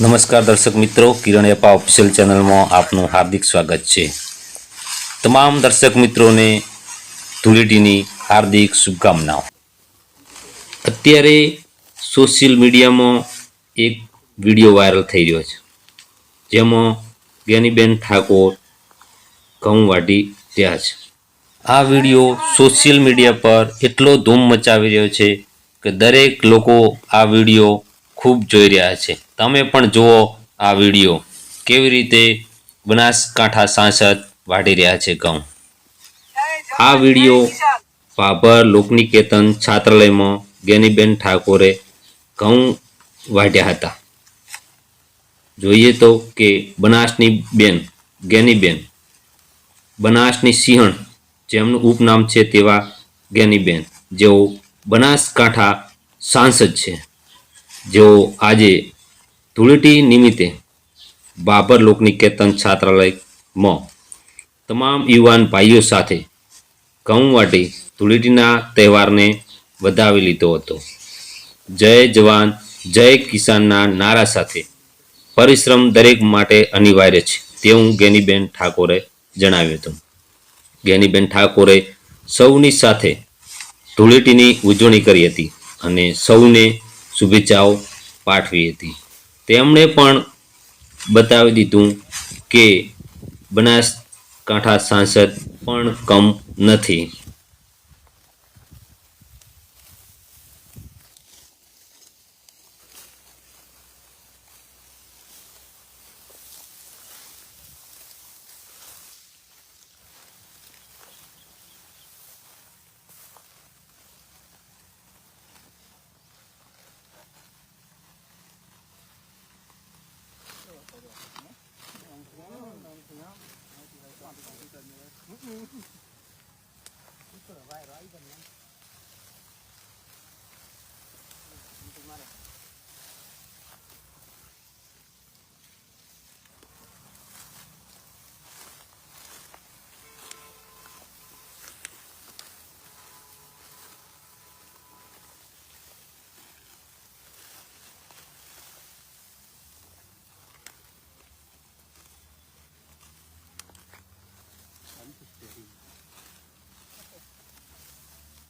नमस्कार दर्शक मित्रों, किरण एपा ऑफिशियल चैनल में आपનું हार्दिक स्वागत है। तमाम दर्शक मित्रों ने धूळेटीनी हार्दिक शुभकामनाओं। अत्यारे सोशल मीडिया में एक वीडियो वायरल थई रह्यो छे, जेमां ज्ञानीबेन ठाकोर घऊं वाटी रह्या छे। आ वीडियो सोशल मीडिया पर एटलो धूम मचावी रह्यो छे के दरेक लोको आ वीडियो खूब जोई रह्या छे। तमे पण जुओ आ वीडियो केवी रीते बनासकांठा सांसद वाटी रह्या छे घऊं। आ वीडियो भाभर लोकनिकेतन छात्रालय में ज्ञानीबेन ठाकोरे घऊं वाट्या हता। जोईए तो के बनासनी बेन ज्ञानीबेन, बनासनी सिंहण जेमनुं उपनाम छे तेवा ज्ञानीबेन, जेओ बनासकांठा सांसद छे, जेओ आजे धूळेटी निमित्ते बाबर लोकनिकेतन छात्रालय में तमाम युवान भाईओ साथे घऊं वाटी धूळेटीना तहेवारने वधावी लीधो हतो। जय जवान जय किसानना नारा साथे परिश्रम दरेक माटे अनिवार्य छे तेवुं ज्ञानीबेन ठाकोरे जणाव्युं हतुं। ज्ञानीबेन ठाकोरे सौनी साथे धूळेटीनी उजवणी करी हती अने सौने शुभेच्छाओ पाठवी हती। તેમણે પણ બતાવી દીધું કે બનાસકાંઠા સાંસદ પણ કમ નથી।